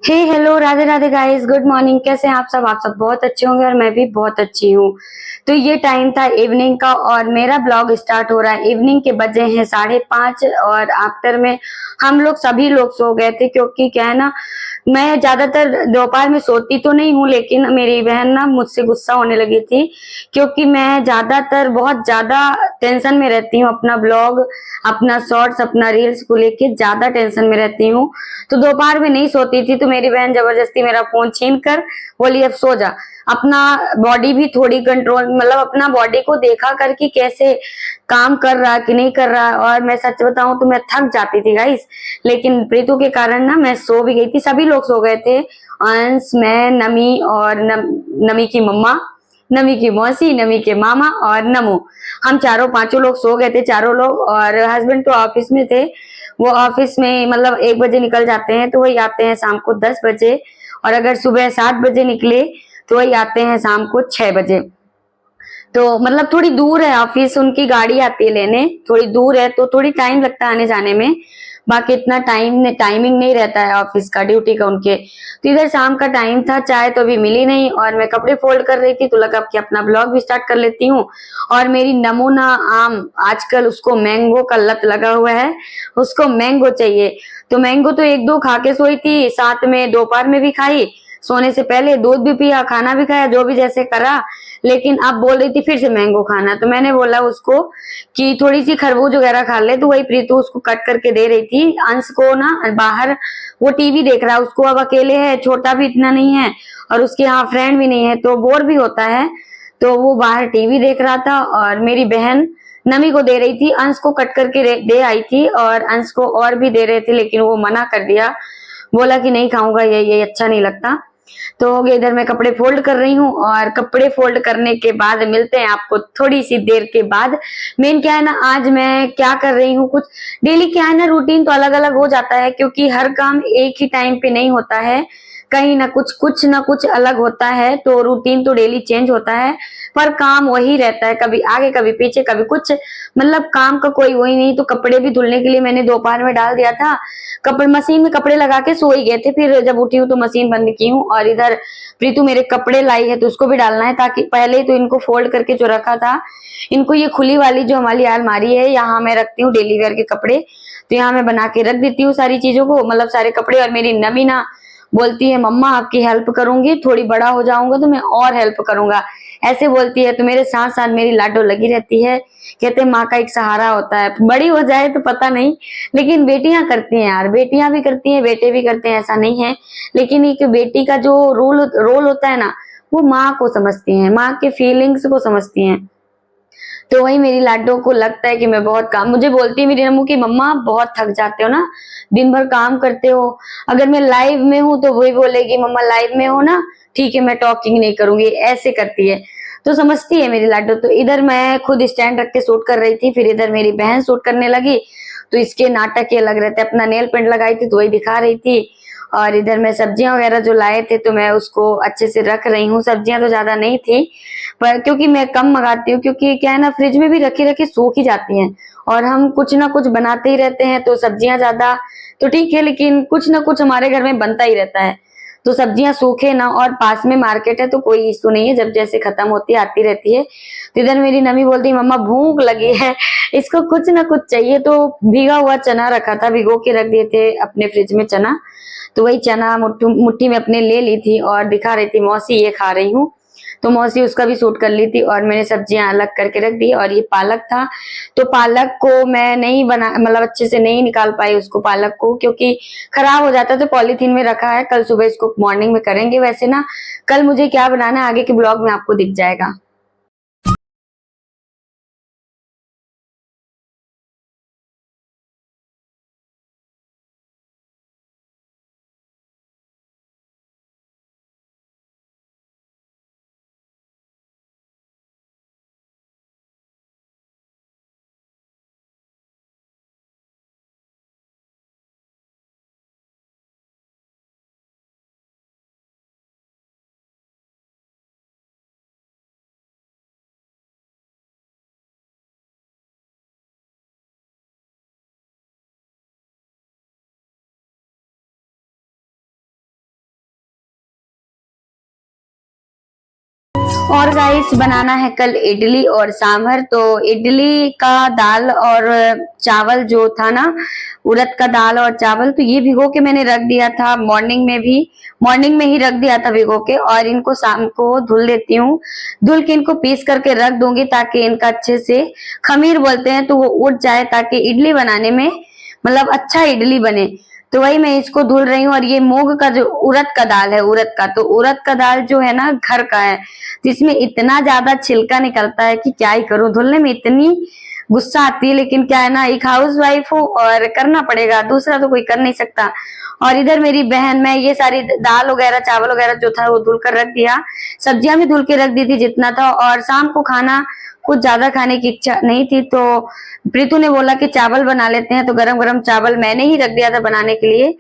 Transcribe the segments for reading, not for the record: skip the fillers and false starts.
हे hello, Radhe Radhe guys, good morning. कैसे हैं आप सब बहुत अच्छे होंगे और मैं भी बहुत अच्छी हूँ। तो ये टाइम था इवनिंग का और मेरा ब्लॉग स्टार्ट हो रहा है। इवनिंग के बजे हैं 5:30 और आफ्टर में हम लोग सभी लोग सो गए थे, क्योंकि क्या है ना, मैं ज्यादातर दोपहर में सोती तो नहीं हूँ, लेकिन मेरी बहन ना मुझसे गुस्सा होने लगी थी, क्योंकि मैं ज्यादातर बहुत ज्यादा टेंशन में रहती हूँ। अपना ब्लॉग, अपना शॉर्ट्स, अपना रील्स को लेके ज्यादा टेंशन में रहती हूँ। तो दोपहर में नहीं सोती थी, तो मेरी बहन जबरदस्ती मेरा फोन छीन कर बोली अब सो जा। अपना बॉडी भी थोड़ी कंट्रोल, मतलब अपना बॉडी को देखा करके कैसे काम कर रहा कि नहीं कर रहा। और मैं सच बताऊं तो मैं थक जाती थी गाइस, लेकिन प्रीतु के कारण ना मैं सो भी गई थी। सभी लोग सो गए थे, अंश, मैं, नमी और नमी की मम्मा, नमी की मौसी, नमी के मामा और नमो। हम चारों पांचों लोग सो गए थे, चारों लोग। और हस्बैंड तो ऑफिस में थे। वो ऑफिस में मतलब 1 बजे निकल जाते हैं, तो वही आते हैं शाम को 10 बजे। और अगर सुबह 7 बजे निकले तो वही आते हैं शाम को 6 बजे। तो मतलब थोड़ी दूर है ऑफिस, उनकी गाड़ी आती है लेने, थोड़ी दूर है तो थोड़ी टाइम लगता है आने जाने में। बाकी इतना टाइमिंग नहीं रहता है ऑफिस का, ड्यूटी का उनके। तो इधर शाम का टाइम था, चाय तो अभी मिली नहीं और मैं कपड़े फोल्ड कर रही थी, तो लगा कि अपना ब्लॉग भी स्टार्ट कर लेती हूँ। और मेरी नमूना आम, आजकल उसको मैंगो का लत लगा हुआ है, उसको मैंगो चाहिए। तो मैंगो तो एक दो खा के सोई थी, साथ में दोपहर में भी खाई, सोने से पहले दूध भी पिया, खाना भी खाया, जो भी जैसे करा। लेकिन अब बोल रही थी फिर से मैंगो खाना, तो मैंने बोला उसको कि थोड़ी सी खरबूज वगैरह खा ले। तो वही प्रीतु उसको कट करके दे रही थी। अंश को ना बाहर, वो टीवी देख रहा है, उसको अब अकेले है, छोटा भी इतना नहीं है और उसके यहाँ फ्रेंड भी नहीं है, तो बोर भी होता है। तो वो बाहर टीवी देख रहा था और मेरी बहन नमी को दे रही थी, अंश को कट करके दे आई थी और अंश को और भी दे रहे थे, लेकिन वो मना कर दिया, बोला कि नहीं खाऊंगा, ये अच्छा नहीं लगता। तो हो गया, इधर मैं कपड़े फोल्ड कर रही हूँ और कपड़े फोल्ड करने के बाद मिलते हैं आपको थोड़ी सी देर के बाद। मेन क्या है ना, आज मैं क्या कर रही हूँ, कुछ डेली क्या है ना, रूटीन तो अलग अलग हो जाता है, क्योंकि हर काम एक ही टाइम पे नहीं होता है, कहीं ना कुछ ना कुछ अलग होता है। तो रूटीन तो डेली चेंज होता है, पर काम वही रहता है, कभी आगे कभी पीछे कभी कुछ, मतलब काम का कोई वही नहीं। तो कपड़े भी धुलने के लिए मैंने दोपहर में डाल दिया था, कपड़े मशीन में कपड़े लगा के सो ही गए थे, फिर जब उठी हूँ तो मशीन बंद की हूँ। और इधर प्रीतु मेरे कपड़े लाई है, तो उसको भी डालना है, ताकि पहले तो इनको फोल्ड करके जो रखा था, इनको ये खुली वाली जो हमारी अलमारी है, यहाँ मैं रखती हूँ डेली वेयर के कपड़े। तो यहाँ मैं बना के रख देती हूँ सारी चीजों को, मतलब सारे कपड़े। और मेरी नमी ना बोलती है मम्मा आपकी हेल्प करूंगी, थोड़ी बड़ा हो जाऊंगा तो मैं और हेल्प करूंगा, ऐसे बोलती है। तो मेरे साथ साथ मेरी लाडो लगी रहती है। कहते हैं माँ का एक सहारा होता है, बड़ी हो जाए तो पता नहीं, लेकिन बेटियां करती हैं यार, बेटियां भी करती हैं, बेटे भी करते हैं, ऐसा नहीं है। लेकिन एक बेटी का जो रोल रोल होता है ना, वो माँ को समझती हैं, माँ के फीलिंग्स को समझती हैं। तो वही मेरी लाडो को लगता है कि मैं बहुत काम, मुझे बोलती है मेरी नमू की मम्मा बहुत थक जाते हो ना, दिन भर काम करते हो। अगर मैं लाइव में हूँ तो वही बोलेगी मम्मा लाइव में हो ना, ठीक है मैं टॉकिंग नहीं करूंगी, ऐसे करती है। तो समझती है मेरी लाडो। तो इधर मैं खुद स्टैंड रख के शूट कर रही थी, फिर इधर मेरी बहन शूट करने लगी, तो इसके नाटक ये लग रहे थे। अपना नेल पेंट लगाई थी तो वही दिखा रही थी। और इधर मैं सब्जियां वगैरह जो लाए थे तो मैं उसको अच्छे से रख रही हूँ। सब्जियां तो ज्यादा नहीं थी, पर क्योंकि मैं कम मंगाती हूँ, क्योंकि क्या है ना, फ्रिज में भी रखी रखी सूख ही जाती हैं और हम कुछ ना कुछ बनाते ही रहते हैं। तो सब्जियां ज्यादा तो ठीक है, लेकिन कुछ ना कुछ हमारे घर में बनता ही रहता है, तो सब्जियां सूखे ना। और पास में मार्केट है तो कोई इशू नहीं है, जब जैसे खत्म होती है आती रहती है। तो इधर मेरी नमी बोलती है मम्मा भूख लगी है, इसको कुछ ना कुछ चाहिए। तो भीगा हुआ चना रखा था, भिगो के रख दिए थे अपने फ्रिज में चना, तो वही चना मुट्ठी में अपने ले ली थी और दिखा रही थी मौसी ये खा रही हूँ। तो मौसी उसका भी सूट कर ली थी और मैंने सब्जियां अलग करके रख दी। और ये पालक था, तो पालक को मैं नहीं बना, मतलब अच्छे से नहीं निकाल पाई उसको, पालक को, क्योंकि खराब हो जाता है। तो पॉलीथीन में रखा है, कल सुबह इसको मॉर्निंग में करेंगे। वैसे ना कल मुझे क्या बनाना है आगे के ब्लॉग में आपको दिख जाएगा। और गाइस बनाना है कल इडली और सांभर। तो इडली का दाल और चावल जो था ना, उड़द का दाल और चावल, तो ये भिगो के मैंने रख दिया था मॉर्निंग में ही रख दिया था भिगो के, और इनको शाम को धुल देती हूँ। धुल के इनको पीस करके रख दूंगी ताकि इनका अच्छे से खमीर बोलते हैं तो वो उठ जाए, ताकि इडली बनाने में मतलब अच्छा इडली बने। तो वही मैं इसको धुल रही हूँ। और ये मूंग का जो उड़द का दाल है, तो उड़द का दाल जो है ना घर का है, तो इसमें इतना ज्यादा छिलका निकलता है कि क्या ही करूं, धुलने में इतनी गुस्सा आती है। लेकिन क्या है ना, एक हाउस वाइफ हूँ और करना पड़ेगा, दूसरा तो कोई कर नहीं सकता। और इधर मेरी बहन, मैं ये सारी दाल वगैरह चावल वगैरह जो था वो धुल कर रख दिया, सब्जियां भी धुल के रख दी थी जितना था। और शाम को खाना कुछ ज्यादा खाने की इच्छा नहीं थी, तो प्रीतु ने बोला कि चावल बना लेते हैं, तो गरम गरम चावल मैंने ही रख दिया था बनाने के लिए।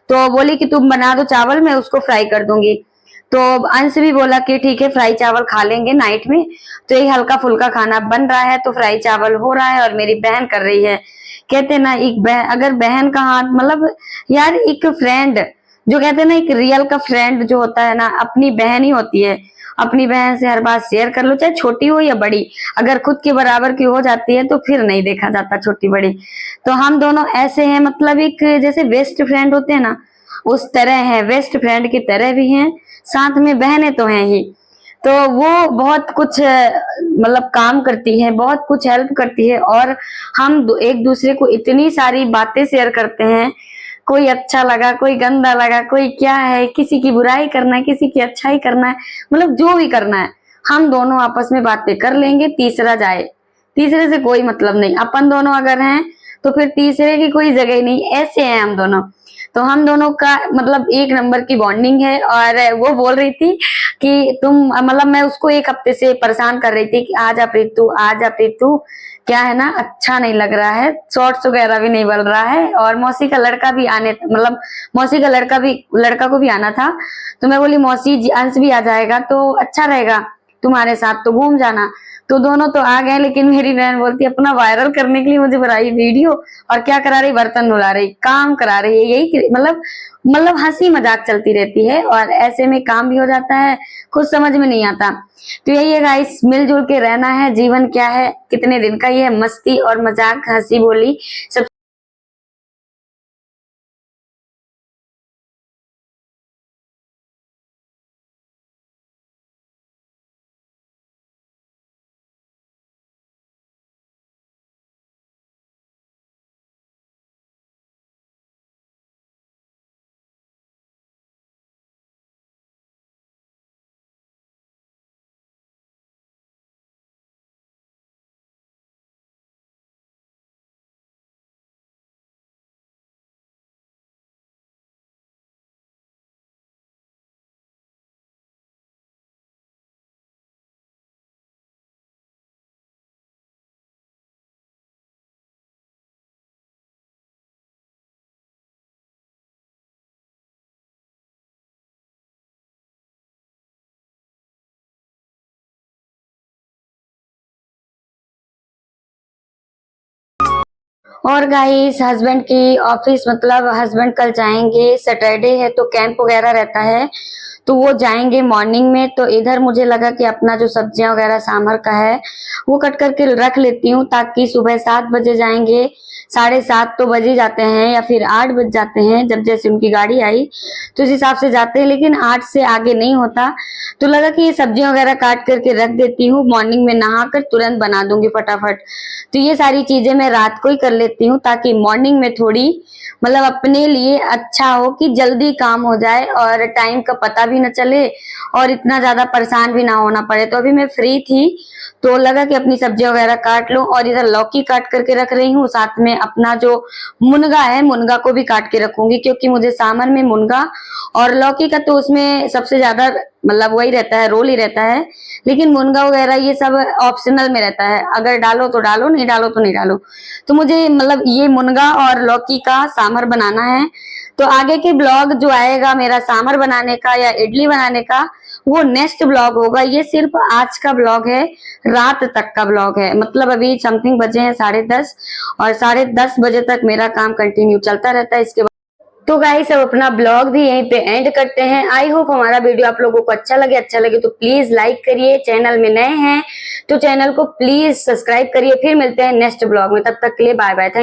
तो बोली कि तुम बना दो चावल, मैं उसको फ्राई कर दूंगी। तो अंश भी बोला कि ठीक है, फ्राई चावल खा लेंगे नाइट में। तो ये हल्का फुल्का खाना बन रहा है, तो फ्राई चावल हो रहा है और मेरी बहन कर रही है। कहते ना, एक बहन, अगर बहन का हाथ मतलब यार, एक फ्रेंड जो कहते हैं ना, एक रियल का फ्रेंड जो होता है ना, अपनी बहन ही होती है। अपनी बहन से हर बात शेयर कर लो, चाहे छोटी हो या बड़ी। अगर खुद के बराबर की हो जाती है तो फिर नहीं देखा जाता छोटी बड़ी। तो हम दोनों ऐसे हैं, मतलब एक जैसे बेस्ट फ्रेंड होते हैं ना, उस तरह है, बेस्ट फ्रेंड की तरह भी हैं, साथ में बहनें तो हैं ही। तो वो बहुत कुछ मतलब काम करती है, बहुत कुछ हेल्प करती है, और हम एक दूसरे को इतनी सारी बातें शेयर करते हैं। कोई अच्छा लगा, कोई गंदा लगा, कोई क्या है, किसी की बुराई करना है, किसी की अच्छाई करना है, मतलब जो भी करना है हम दोनों आपस में बातें कर लेंगे। तीसरा जाए, तीसरे से कोई मतलब नहीं। अपन दोनों अगर हैं तो फिर तीसरे की कोई जगह ही नहीं, ऐसे हैं हम दोनों। तो हम दोनों का मतलब एक नंबर की बॉन्डिंग है। और वो बोल रही थी कि तुम, मतलब मैं उसको एक हफ्ते से परेशान कर रही थी कि आजा प्रीतु, आजा प्रीतु, क्या है ना, अच्छा नहीं लग रहा है, शॉर्ट्स वगैरह भी नहीं बन रहा है, और मौसी का लड़का भी आने, मतलब मौसी का लड़का को भी आना था। तो मैं बोली मौसी अंश भी आ जाएगा तो अच्छा रहेगा, तुम्हारे साथ तो घूम जाना। तो दोनों तो आ गए, लेकिन मेरी बहन बोलती अपना वायरल करने के लिए मुझे बनाई वीडियो, और क्या करा रही, बर्तन धुला रही, काम करा रही है। यही मतलब हंसी मजाक चलती रहती है, और ऐसे में काम भी हो जाता है, कुछ समझ में नहीं आता। तो यही है गाइस, मिलजुल के रहना है। जीवन क्या है, कितने दिन का, ये है मस्ती और मजाक, हंसी बोली सब। और गाइस, हस्बैंड की ऑफिस, मतलब हस्बैंड कल जाएंगे, सैटरडे है तो कैंप वगैरह रहता है, तो वो जाएंगे मॉर्निंग में। तो इधर मुझे लगा कि अपना जो सब्जियां वगैरह सांभर का है वो कट करके रख लेती हूँ, ताकि सुबह 7 बजे जाएंगे, 7:30 तो बज ही जाते हैं, या फिर 8 बज जाते हैं, जब जैसे उनकी गाड़ी आई तो इस हिसाब से जाते हैं, लेकिन 8 से आगे नहीं होता। तो लगा कि ये सब्जियां वगैरह काट करके रख देती हूँ, मॉर्निंग में नहा कर तुरंत बना दूंगी फटाफट। तो ये सारी चीजें मैं रात को ही कर लेती हूँ, ताकि मॉर्निंग में थोड़ी मतलब अपने लिए अच्छा हो कि जल्दी काम हो जाए और टाइम का पता भी न चले, और इतना ज्यादा परेशान भी ना होना पड़े। तो अभी मैं फ्री थी तो लगा कि अपनी सब्जी वगैरह काट लूं, और इधर लौकी काट करके रख रही हूँ, साथ में अपना जो मुनगा है, मुनगा को भी काट के रखूंगी, क्योंकि मुझे सामर में मुनगा और लौकी का तो उसमें सबसे ज्यादा मतलब वही रहता है, रोल ही रहता है। लेकिन मुनगा वगैरह ये सब ऑप्शनल में रहता है, अगर डालो तो डालो, नहीं डालो तो नहीं डालो। तो मुझे मतलब ये मुनगा और लौकी का सांभर बनाना है। तो आगे के ब्लॉग जो आएगा मेरा सांभर बनाने का या इडली बनाने का, वो नेक्स्ट ब्लॉग होगा। ये सिर्फ आज का ब्लॉग है, रात तक का ब्लॉग है। मतलब अभी समथिंग बजे हैं 10:30, और 10:30 बजे तक मेरा काम कंटिन्यू चलता रहता है। इसके तो गाइस अब अपना ब्लॉग भी यहीं पे एंड करते हैं। आई होप हमारा वीडियो आप लोगों को अच्छा लगे तो प्लीज लाइक करिए, चैनल में नए हैं तो चैनल को प्लीज सब्सक्राइब करिए। फिर मिलते हैं नेक्स्ट ब्लॉग में, तब तक के लिए बाय बाय।